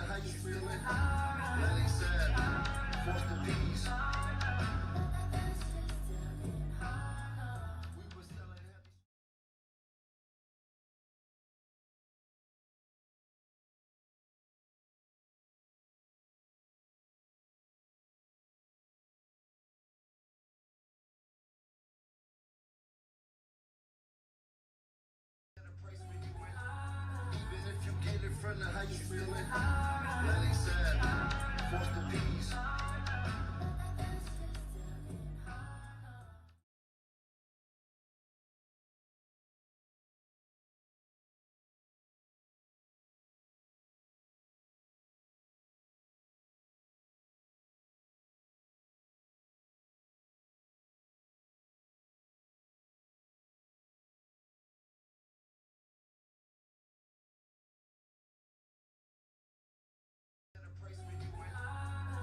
how you feeling? Lenny said, what's the peace? We were selling heavy. Even if you get in front of how you feeling? Lenny said, what's the peace?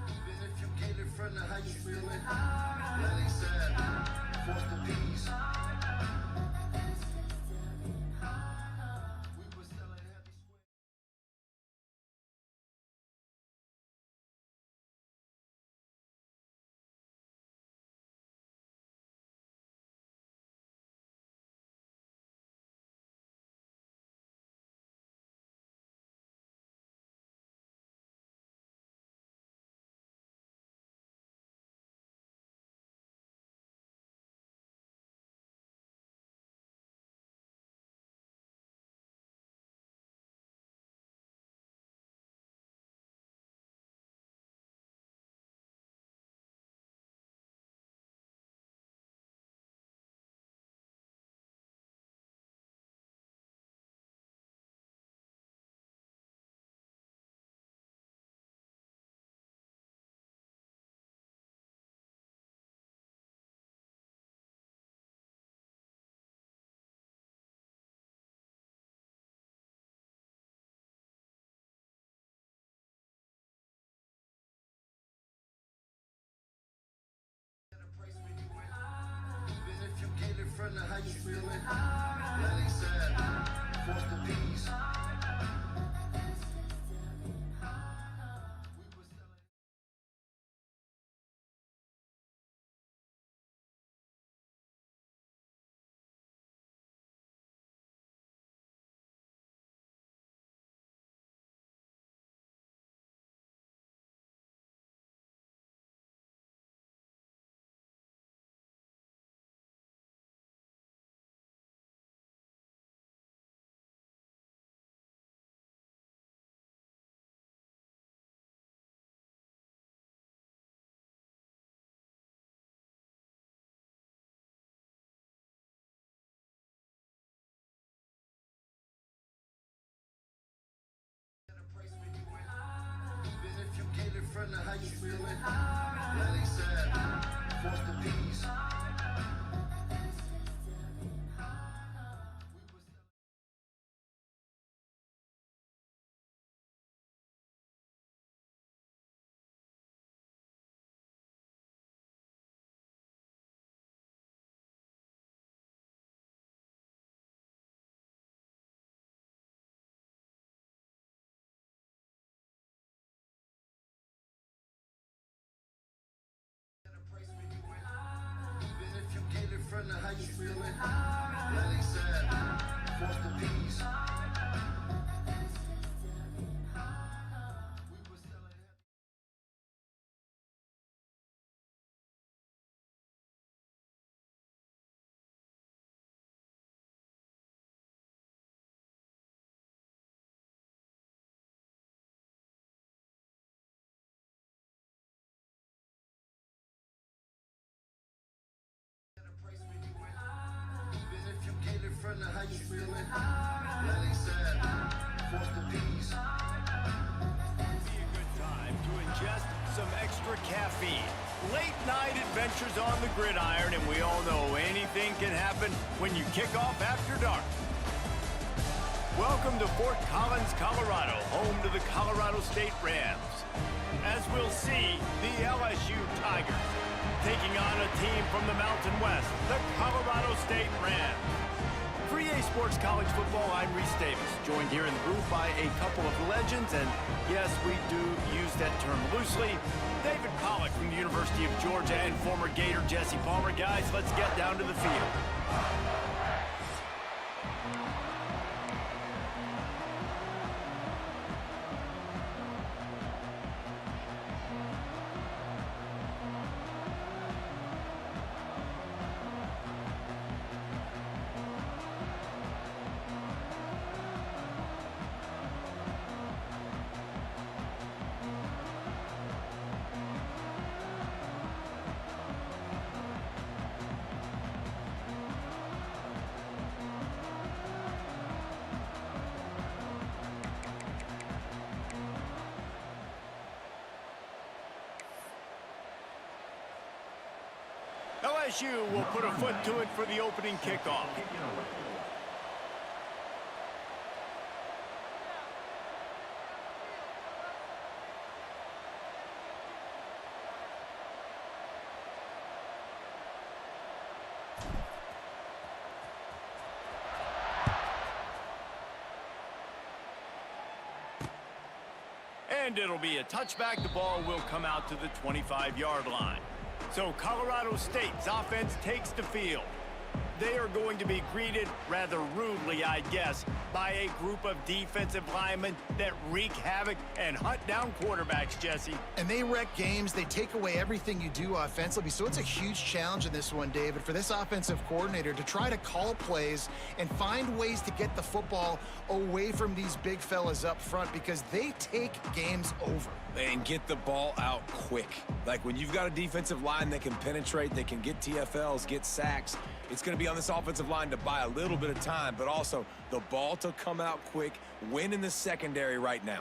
Even if you get in front of how you feeling? Lenny said, what's the peace? We were selling heavy sweat. Even if you get in front of how you feeling? Lenny said, what's the peace? We were selling. Even if you get in front of how you feeling? Lenny said, what's the peace? We were selling. Even if you get in front of how you feeling? Lenny said, what's the peace? We were selling heavy. Even if you get in front of how you feeling? Lenny said, what's the peace? Be a good time to ingest some extra caffeine. Late night adventures on the gridiron, and we all know anything can happen when you kick off after dark. Welcome to Fort Collins, Colorado, home to the Colorado State Rams. As we'll see, the LSU Tigers taking on a team from the Mountain West, the Colorado State Rams. For For EA Sports College Football, I'm Reese Davis, joined here in the booth by a couple of legends, and yes, we do use that term loosely. David Pollack from the University of Georgia and former Gator Jesse Palmer. Guys, let's get down to the field. LSU will put a foot to it for the opening kickoff. And it'll be a touchback. The ball will come out to the 25-yard line. So Colorado State's offense takes the field. They are going to be greeted rather rudely, I guess, by a group of defensive linemen that wreak havoc and hunt down quarterbacks, Jesse. And they wreck games. They take away everything you do offensively. So it's a huge challenge in this one, David, for this offensive coordinator to try to call plays and find ways to get the football away from these big fellas up front, because they take games over. And get the ball out quick. Like when you've got a defensive line that can penetrate, they can get TFLs, get sacks, it's going to be on this offensive line to buy a little bit of time, but also the ball to come out quick, win in the secondary right now.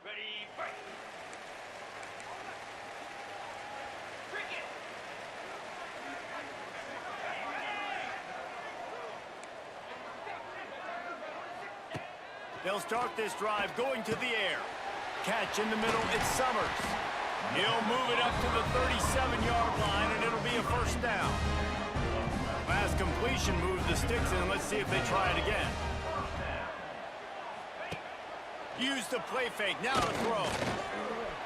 Ready, fight! They'll start this drive going to the air. Catch in the middle, it's Summers. He'll move it up to the 37-yard line, and it'll be a first down. Last completion moved the sticks in. Let's see if they try it again. Use the play fake, now to throw.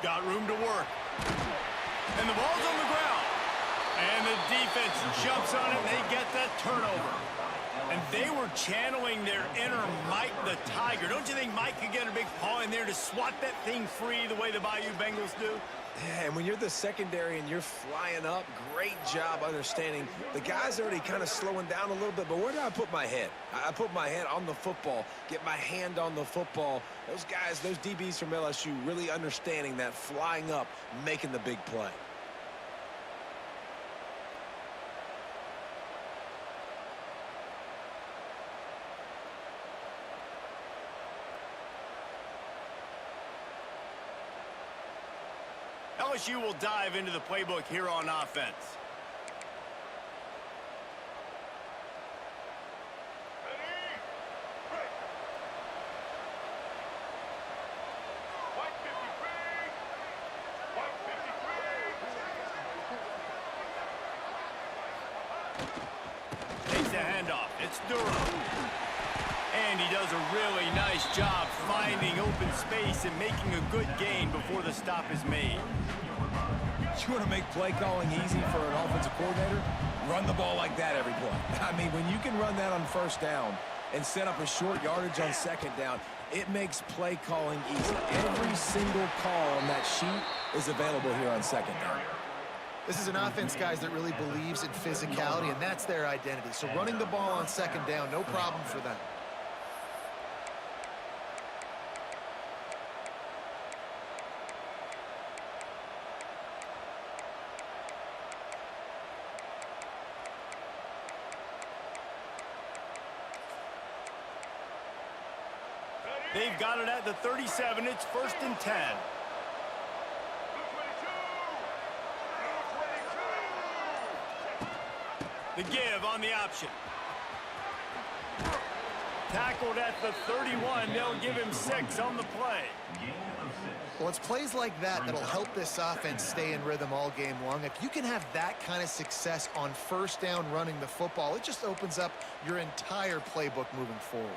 Got room to work. And the ball's on the ground. And the defense jumps on it, and they get that turnover. And they were channeling their inner Mike the Tiger. Don't you think Mike could get a big paw in there to swat that thing free the way the Bayou Bengals do? Yeah, and when you're the secondary and you're flying up, great job understanding. The guy's already kind of slowing down a little bit, but where do I put my head? I put my head on the football, get my hand on the football. Those guys, those DBs from LSU really understanding that, flying up, making the big play. LSU will dive into the playbook here on offense. handoff. It's Durham. And he does a really nice job finding open space and making a good gain before the stop is made. You want to make play calling easy for an offensive coordinator? Run the ball like that every play. I mean, when you can run that on first down and set up a short yardage on second down, it makes play calling easy. Every single call on that sheet is available here on second down. This is an offense, guys, that really believes in physicality, and that's their identity. So running the ball on second down, no problem for them. They've got it at the 37. It's 1st and 10. The give on the option. Tackled at the 31. They'll give him 6 on the play. Well, it's plays like that that'll help this offense stay in rhythm all game long. If you can have that kind of success on first down running the football, it just opens up your entire playbook moving forward.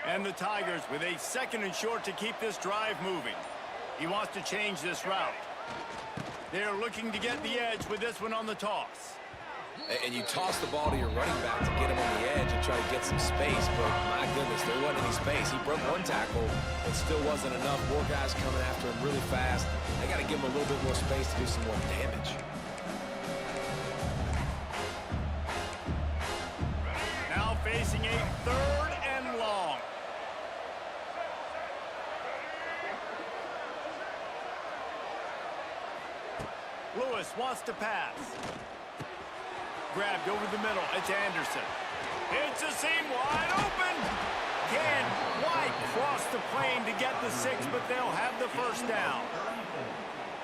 And the Tigers with a 2nd and short to keep this drive moving. He wants to change this route. They're looking to get the edge with this one on the toss. And you toss the ball to your running back to get him on the edge and try to get some space, but my goodness, there wasn't any space. He broke one tackle, but still wasn't enough. More guys coming after him really fast. They got to give him a little bit more space to do some more damage. Now facing a 3rd and long. Lewis wants to pass. Grabbed over the middle. It's Anderson. It's a seam wide open. Can't quite cross the plane to get the 6, but they'll have the 1st down.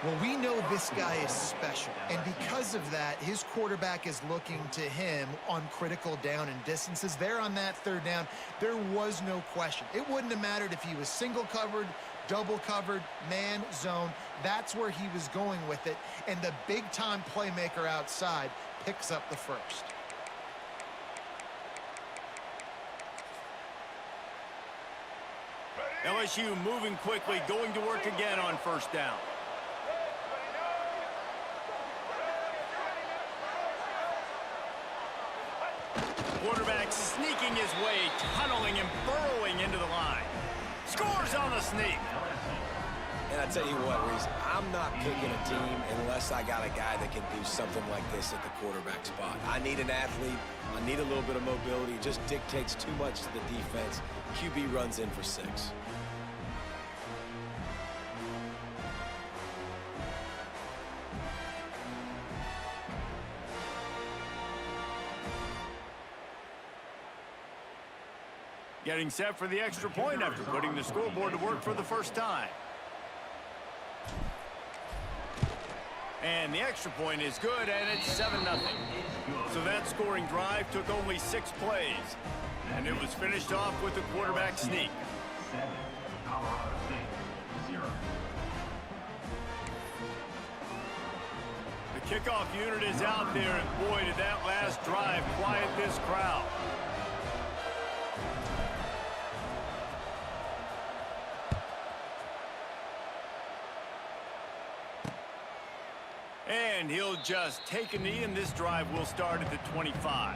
Well, we know this guy is special, and because of that, his quarterback is looking to him on critical down and distances. There on that 3rd down, there was no question. It wouldn't have mattered if he was single covered, double covered, man, zone. That's where he was going with it, and the big-time playmaker outside picks up the 1st. LSU moving quickly, going to work again on 1st down. Quarterback sneaking his way, tunneling and burrowing into the line. Scores on the sneak. And I tell you what, Reese, I'm not picking a team unless I got a guy that can do something like this at the quarterback spot. I need an athlete. I need a little bit of mobility. It just dictates too much to the defense. QB runs in for 6. Getting set for the extra point after putting the scoreboard to work for the 1st time. And the extra point is good, and it's 7-0. So that scoring drive took only 6 plays. And it was finished off with a quarterback sneak. The kickoff unit is out there, and boy, did that last drive quiet this crowd. And he'll just take a knee, and this drive will start at the 25.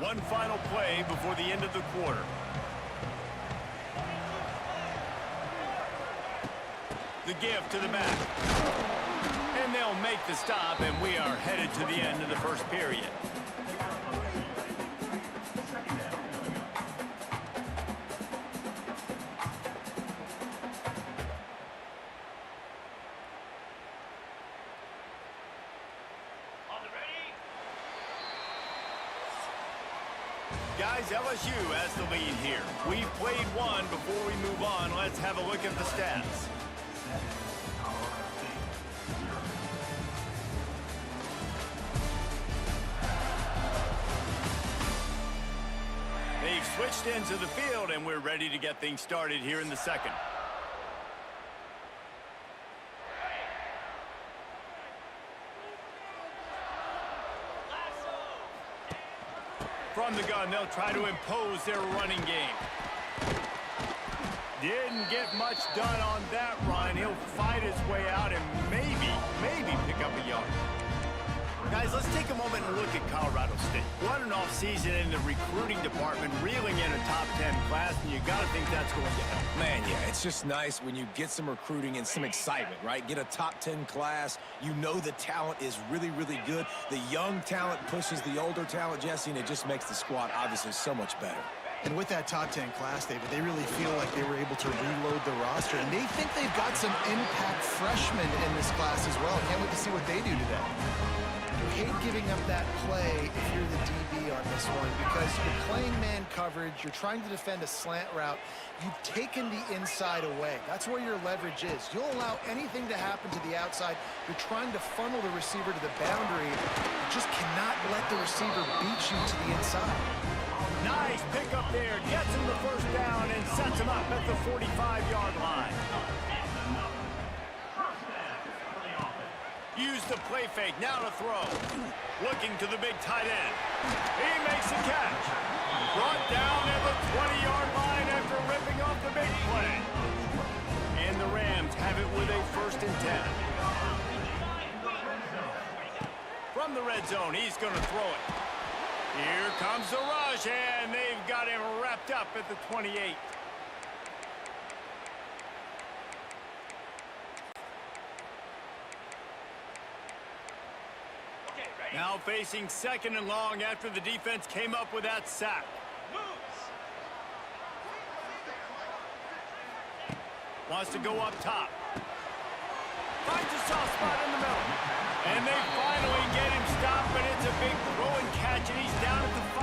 One final play before the end of the quarter. The give to the back. And they'll make the stop, and we are headed to the end of the 1st period. Guys, LSU has the lead here. We've played one. Before we move on, let's have a look at the stats. They've switched into the field, and we're ready to get things started here in the second. From the gun, they'll try to impose their running game. Didn't get much done on that run. He'll fight his way out and maybe pick up a yard. Guys, let's take a moment and look at Colorado State. What an off-season in the recruiting department, reeling in a top 10 class, and you got to think that's going to help. Man, yeah, it's just nice when you get some recruiting and some excitement, right? Get a top 10 class. You know the talent is really, really good. The young talent pushes the older talent, Jesse, and it just makes the squad obviously so much better. And with that top 10 class, David, they really feel like they were able to reload the roster, and they think they've got some impact freshmen in this class as well. Can't wait to see what they do today. You hate giving up that play if you're the DB on this one because you're playing man coverage, you're trying to defend a slant route, you've taken the inside away. That's where your leverage is. You'll allow anything to happen to the outside. You're trying to funnel the receiver to the boundary. You just cannot let the receiver beat you to the inside. Nice pick up there, gets him the first down and sets him up at the 45-yard line. Use the play fake, now to throw. Looking to the big tight end. He makes the catch. Brought down at the 20-yard line after ripping off the big play. And the Rams have it with a 1st and 10. From the red zone, he's going to throw it. Here comes the rush, and they've got him wrapped up at the 28. Now facing 2nd and long after the defense came up with that sack. Wants to go up top. Finds a soft spot in the middle. And they finally get him stopped, but it's a big throw and catch, and he's down at the 5.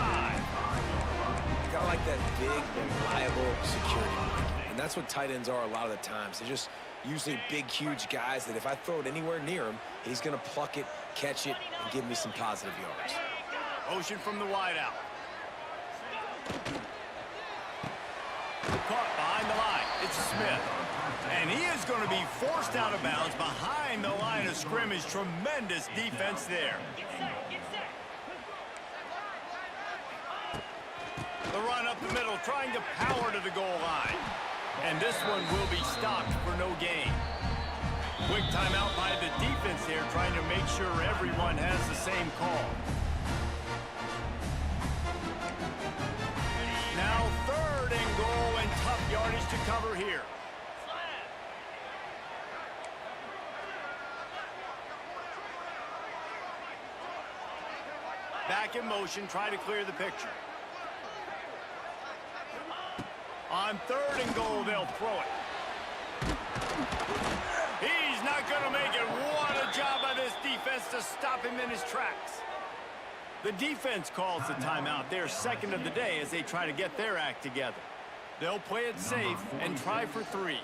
Kind of like that big, reliable security blanket. And that's what tight ends are a lot of the times. They're just usually big, huge guys that if I throw it anywhere near him, he's going to pluck it, catch it, and give me some positive yards. Motion from the wideout. Caught behind the line. It's Smith. And he is going to be forced out of bounds behind the line of scrimmage. Tremendous defense there. The run up the middle, trying to power to the goal line. And this one will be stopped for no gain. Quick timeout by the defense here, trying to make sure everyone has the same call. Now 3rd and goal and tough yardage to cover here. Back in motion, try to clear the picture. On 3rd and goal, they'll throw it. He's not going to make it. What a job by this defense to stop him in his tracks. The defense calls the timeout. They're 2nd of the day as they try to get their act together. They'll play it safe and try for 3.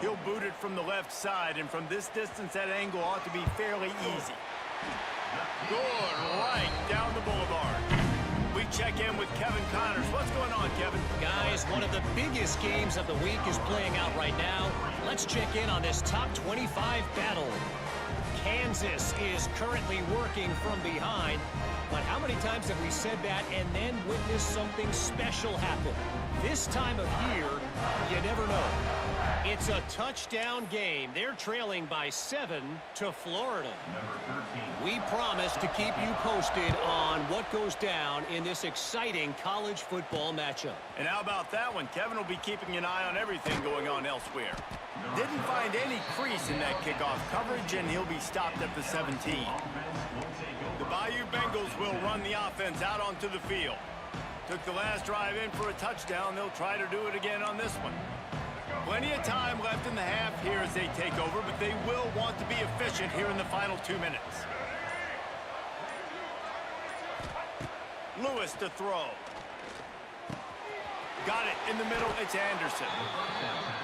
He'll boot it from the left side, and from this distance, that angle ought to be fairly easy. Good right down the boulevard. We check in with Kevin Connors. What's going on, Kevin? Guys, one of the biggest games of the week is playing out right now. Let's check in on this top 25 battle. Kansas is currently working from behind, but how many times have we said that and then witnessed something special happen? This time of year, you never know. It's a touchdown game. They're trailing by 7 to Florida. We promise to keep you posted on what goes down in this exciting college football matchup. And how about that one? Kevin will be keeping an eye on everything going on elsewhere. Didn't find any crease in that kickoff coverage, and he'll be stopped at the 17. The Bayou Bengals will run the offense out onto the field. Took the last drive in for a touchdown. They'll try to do it again on this one. Plenty of time left in the half here as they take over, but they will want to be efficient here in the final 2 minutes. Lewis to throw. Got it in the middle. It's Anderson.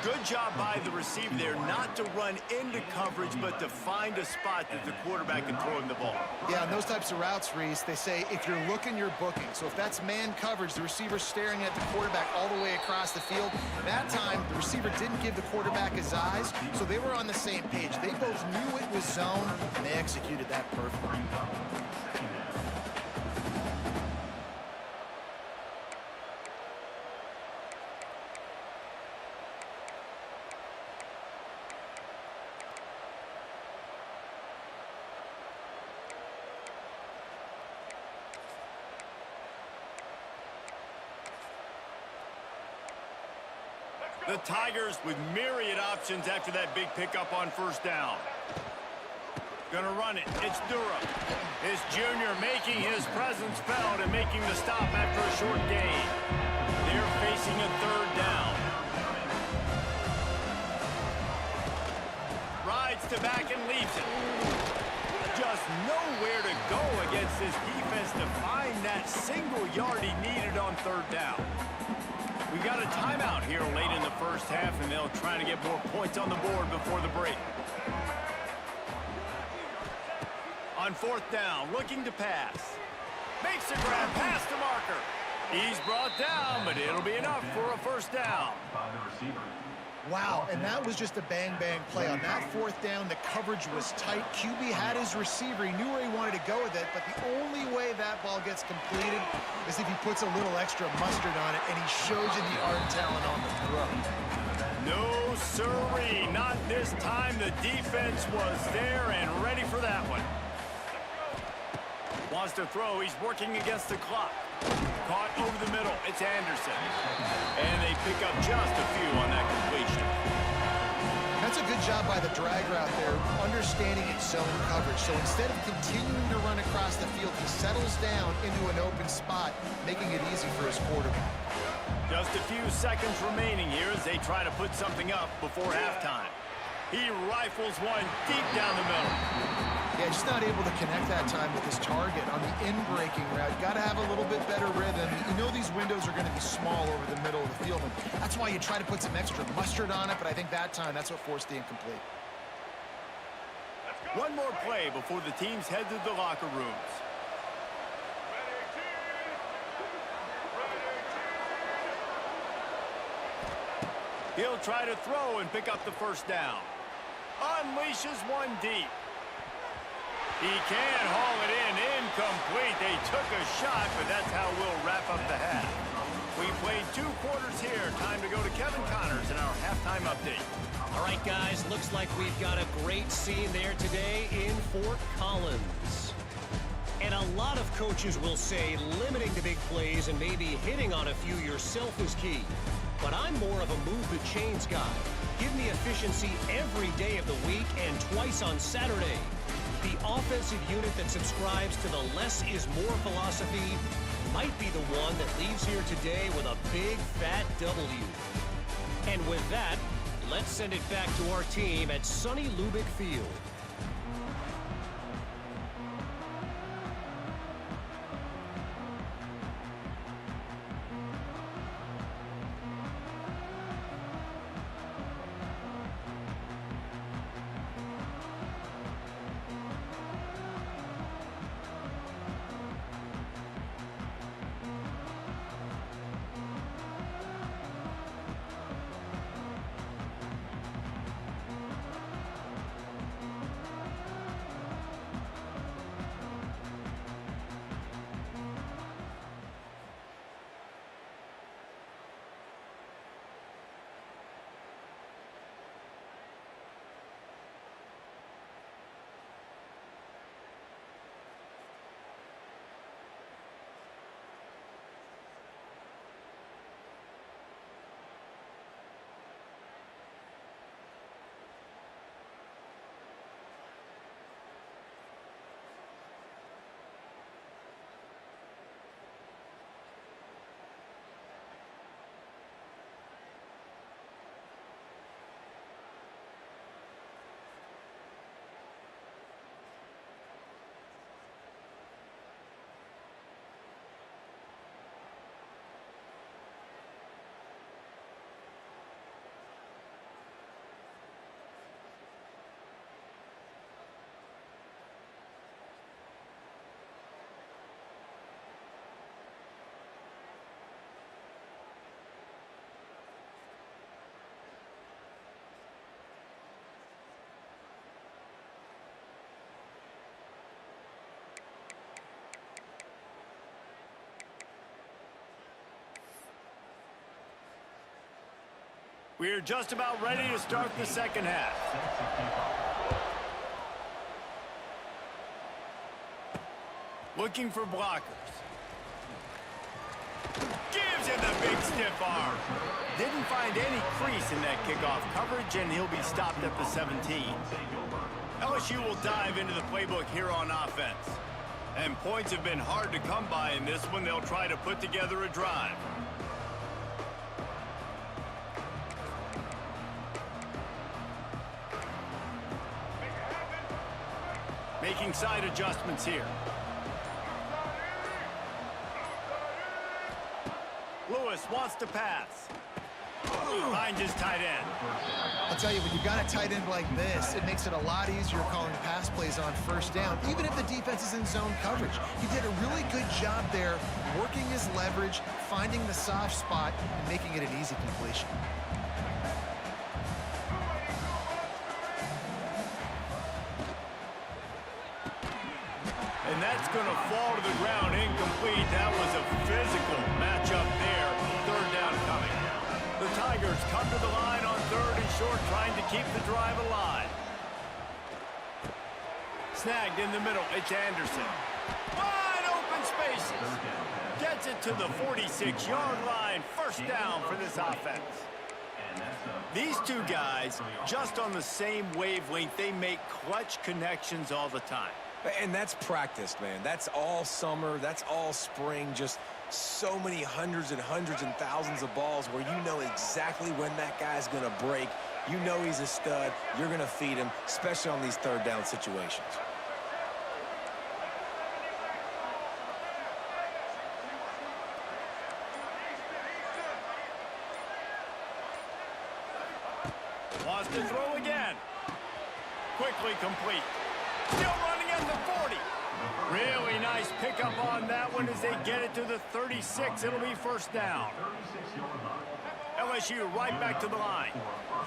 Good job by the receiver there not to run into coverage, but to find a spot that the quarterback can throw him the ball. Yeah, on those types of routes, Reese, they say if you're looking, you're booking. So if that's man coverage, the receiver's staring at the quarterback all the way across the field. That time, the receiver didn't give the quarterback his eyes, so they were on the same page. They both knew it was zone, and they executed that perfectly. The Tigers with myriad options after that big pickup on first down. Gonna run it. It's Durham. His junior making his presence felt and making the stop after a short gain. They're facing a third down. Rides to back and leaves it. Just nowhere to go against this defense to find that single yard he needed on third down. We got a timeout here late in the first half, and they'll try to get more points on the board before the break. On fourth down, looking to pass. Makes a grab past the marker. He's brought down, but it'll be enough for a first down. Wow, and that was just a bang-bang play. On that fourth down, the coverage was tight. QB had his receiver. He knew where he wanted to go with it, but the only way that ball gets completed is if he puts a little extra mustard on it, and he shows you the arm talent on the throw. No, sirree, not this time. The defense was there and ready for that one. Wants to throw. He's working against the clock. Caught over the middle. It's Anderson. And they pick up just a few on that completion. That's a good job by the drag route there, understanding its zone coverage. So instead of continuing to run across the field, he settles down into an open spot, making it easy for his quarterback. Just a few seconds remaining here as they try to put something up before halftime. He rifles one deep down the middle. Yeah, just not able to connect that time with his target on the in-breaking route. Got to have a little bit better rhythm. You know these windows are going to be small over the middle of the field, and that's why you try to put some extra mustard on it, but I think that time that's what forced the incomplete. One more play before the teams head to the locker rooms. He'll try to throw and pick up the first down. Unleashes one deep. He can haul it in, incomplete. They took a shot, but that's how we'll wrap up the half. We played 2 quarters here. Time to go to Kevin Connors in our halftime update. All right, guys, looks like we've got a great scene there today in Fort Collins. And a lot of coaches will say limiting the big plays and maybe hitting on a few yourself is key. But I'm more of a move the chains guy. Give me efficiency every day of the week and twice on Saturday. The offensive unit that subscribes to the less is more philosophy might be the one that leaves here today with a big fat W. And with that, let's send it back to our team at sunny Lubick Field. We're just about ready to start the second half. Looking for blockers. Gives it the big stiff arm. Didn't find any crease in that kickoff coverage, and he'll be stopped at the 17. LSU will dive into the playbook here on offense. And points have been hard to come by in this one. They'll try to put together a drive. Making side adjustments here. Lewis wants to pass. Finds his tight end. I'll tell you, when you've got a tight end like this, it makes it a lot easier calling pass plays on first down, even if the defense is in zone coverage. He did a really good job there, working his leverage, finding the soft spot, and making it an easy completion. And that's going to fall to the ground incomplete. That was a physical matchup there. Third down coming. The Tigers come to the line on 3rd and short, trying to keep the drive alive. Snagged in the middle. It's Anderson. Wide open spaces. Gets it to the 46-yard line. First down for this offense. These two guys, just on the same wavelength, they make clutch connections all the time. And that's practice, man. That's all summer. That's all spring. Just so many hundreds and thousands of balls where you know exactly when that guy's going to break. You know he's a stud. You're going to feed him, especially on these third down situations. Wants to throw again. Quickly complete. Still running at the 40. Really nice pickup on that one as they get it to the 36. It'll be first down. LSU right back to the line.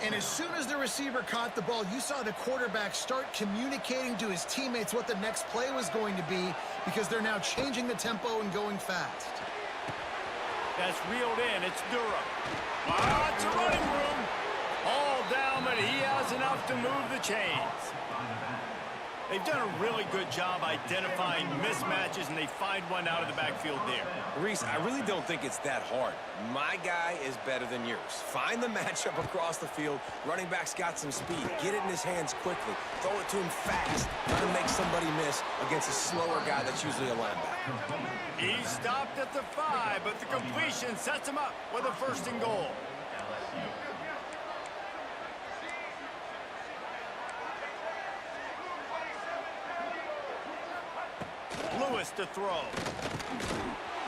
And as soon as the receiver caught the ball, you saw the quarterback start communicating to his teammates what the next play was going to be, because they're now changing the tempo and going fast. That's reeled in. It's Durham. Lots of running room. All down, but he has enough to move the chains. They've done a really good job identifying mismatches, and they find one out of the backfield there. Reese, I really don't think it's that hard. My guy is better than yours. Find the matchup across the field. Running back's got some speed. Get it in his hands quickly. Throw it to him fast. Try to make somebody miss against a slower guy that's usually a linebacker. He stopped at the 5, but the completion sets him up with a first and goal. Lewis to throw.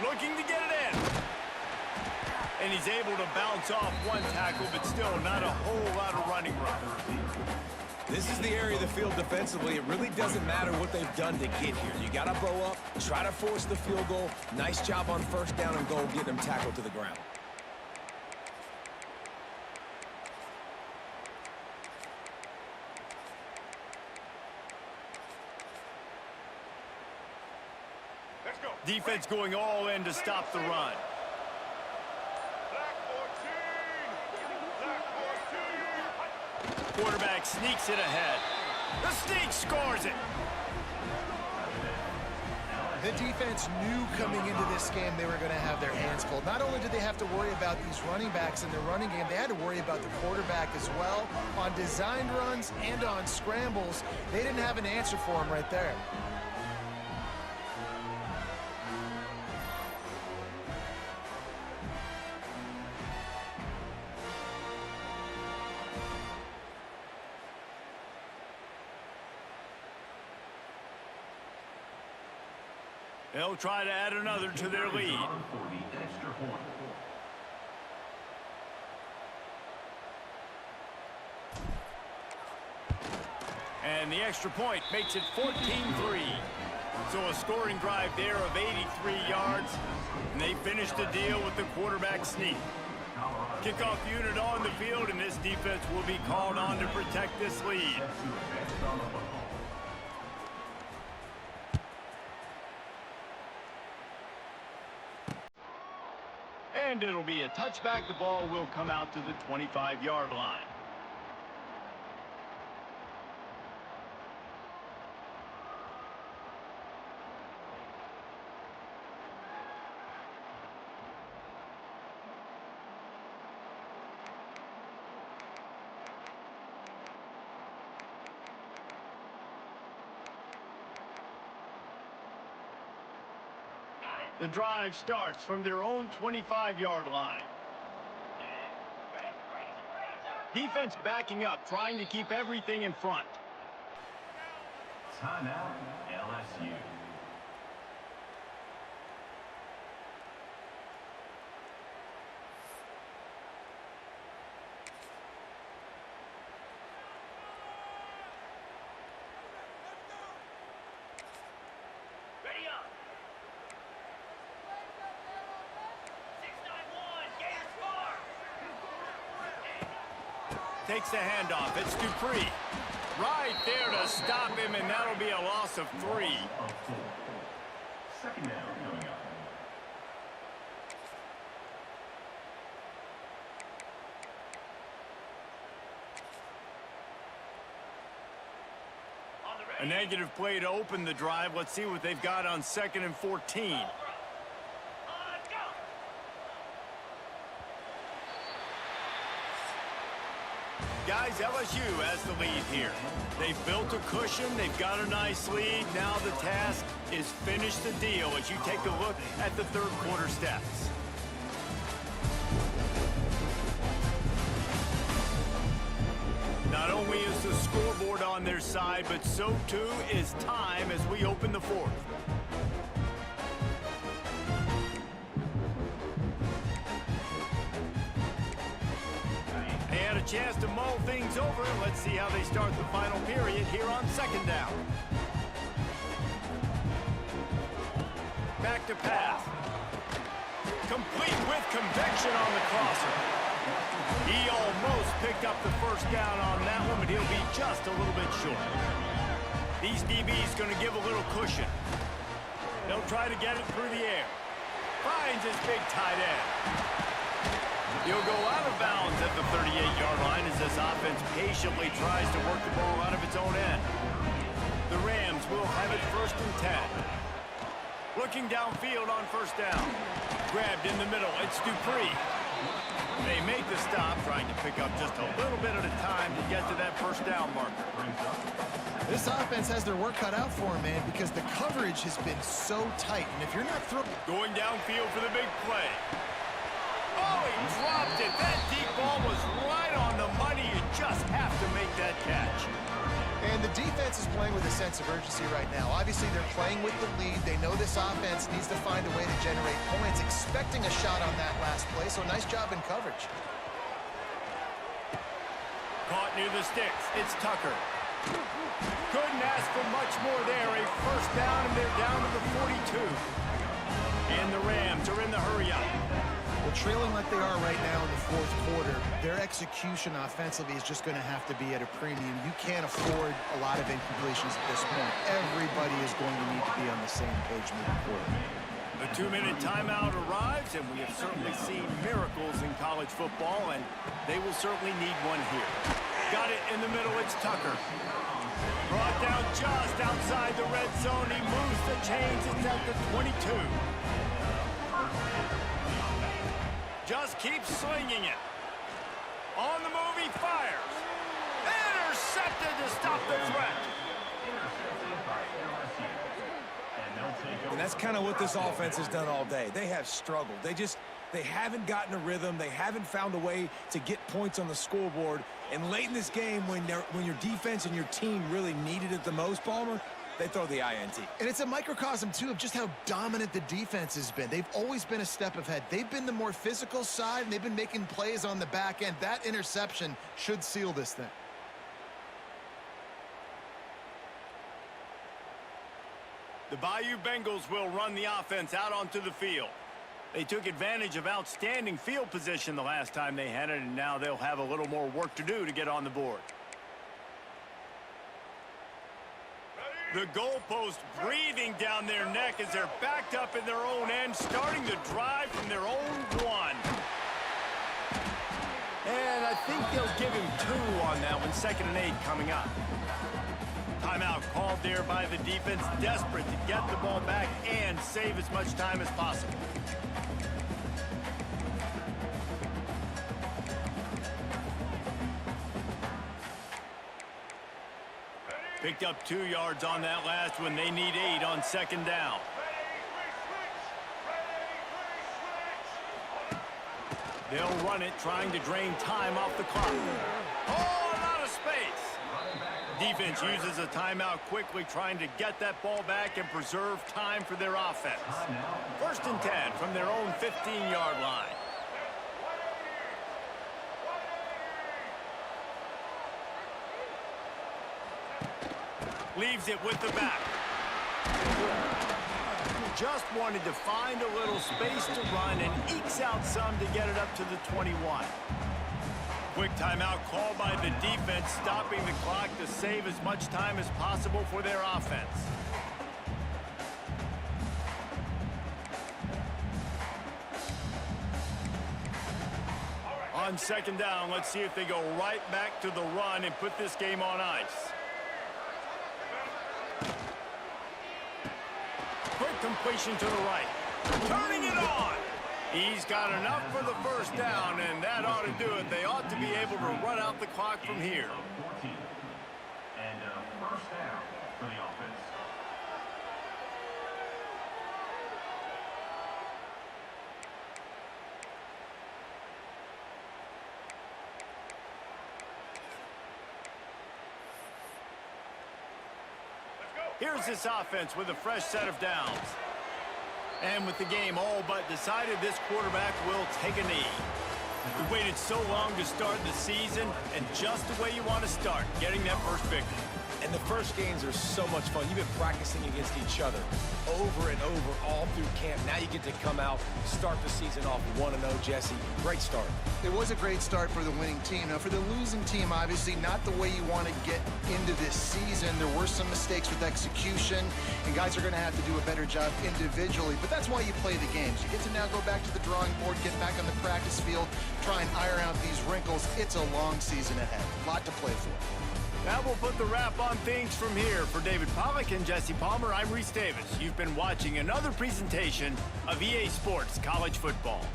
Looking to get it in. And he's able to bounce off one tackle, but still not a whole lot of running room. This is the area of the field defensively. It really doesn't matter what they've done to get here. You got to bow up, try to force the field goal. Nice job on first down and goal, getting them tackled to the ground. Defense going all in to stop the run. Quarterback sneaks it ahead. The sneak scores it. The defense knew coming into this game they were going to have their hands full. Not only did they have to worry about these running backs in the running game, they had to worry about the quarterback as well. On designed runs and on scrambles, they didn't have an answer for him right there. They'll try to add another to their lead. And the extra point makes it 14-3. So a scoring drive there of 83 yards. And they finish the deal with the quarterback sneak. Kickoff unit on the field, and this defense will be called on to protect this lead. And it'll be a touchback. The ball will come out to the 25-yard line. The drive starts from their own 25-yard line. Defense backing up, trying to keep everything in front. Timeout, LSU. Takes the handoff. It's Dupree. Right there to stop him, and that'll be a loss of 3. Second down coming up. A negative play to open the drive. Let's see what they've got on 2nd and 14. Guys, LSU has the lead here. They've built a cushion. They've got a nice lead. Now the task is finish the deal as you take a look at the third quarter stats. Not only is the scoreboard on their side, but so too is time as we open the fourth. They had a chance to mull things over. Let's see how they start the final period here on 2nd down. Back to pass. Complete with conviction on the crosser. He almost picked up the first down on that one, but he'll be just a little bit short. These DBs going to give a little cushion. They'll try to get it through the air. Finds his big tight end. He'll go out of bounds at the 38-yard line as this offense patiently tries to work the ball out of its own end. The Rams will have it 1st and 10. Looking downfield on 1st down. Grabbed in the middle. It's Dupree. They make the stop, trying to pick up just a little bit at a time to get to that 1st down marker. This offense has their work cut out for them, man, because the coverage has been so tight. And if you're not throwing... Going downfield for the big play. Oh, he dropped it. That deep ball was right on the money. You just have to make that catch. And the defense is playing with a sense of urgency right now. Obviously, they're playing with the lead. They know this offense needs to find a way to generate points, expecting a shot on that last play. So nice job in coverage. Caught near the sticks. It's Tucker. Couldn't ask for much more there. A 1st down, and they're down to the 42. And the Rams are in the hurry-up. Well, trailing like they are right now in the 4th quarter, their execution offensively is just going to have to be at a premium. You can't afford a lot of incompletions at this point. Everybody is going to need to be on the same page moving forward. The 2-minute timeout arrives, and we have certainly seen miracles in college football, and they will certainly need one here. Got it in the middle. It's Tucker. Brought down just outside the red zone. He moves the chains. It's at the 22. Just keeps slinging it. On the move, he fires. Intercepted to stop the threat. And that's kind of what this offense has done all day. They have struggled. They haven't gotten a rhythm. They haven't found a way to get points on the scoreboard. And late in this game, when your defense and your team really needed it the most, Palmer, they throw the INT. And it's a microcosm, too, of just how dominant the defense has been. They've always been a step ahead. They've been the more physical side, and they've been making plays on the back end. That interception should seal this thing. The Bayou Bengals will run the offense out onto the field. They took advantage of outstanding field position the last time they had it, and now they'll have a little more work to do to get on the board. The goalpost breathing down their neck as they're backed up in their own end, starting the drive from their own 1. they'll give him 2 on that one. 2nd and 8 coming up. Timeout called there by the defense, desperate to get the ball back and save as much time as possible. Picked up 2 yards on that last one. They need 8 on 2nd down. They'll run it, trying to drain time off the clock. Oh, a lot of space. Defense uses a timeout quickly, trying to get that ball back and preserve time for their offense. 1st and 10 from their own 15-yard line. Leaves it with the back. Just wanted to find a little space to run and ekes out some to get it up to the 21. Quick timeout called by the defense, stopping the clock to save as much time as possible for their offense. On 2nd down, let's see if they go right back to the run and put this game on ice. Quick completion to the right. Turning it on. He's got enough for the 1st down, and that ought to do it. They ought to be able to run out the clock from here. 14. And 1st down for the offense. Here's this offense with a fresh set of downs. And with the game all but decided, this quarterback will take a knee. We waited so long to start the season, and just the way you want to start, getting that first victory. And the first games are so much fun. You've been practicing against each other over and over all through camp. Now you get to come out, start the season off 1-0, Jesse. Great start. It was a great start for the winning team. Now, for the losing team, obviously not the way you want to get into this season. There were some mistakes with execution, and guys are going to have to do a better job individually. But that's why you play the games. You get to now go back to the drawing board, get back on the practice field, try and iron out these wrinkles. It's a long season ahead. A lot to play for. That will put the wrap on things from here. For David Pollack and Jesse Palmer, I'm Reese Davis. You've been watching another presentation of EA Sports College Football.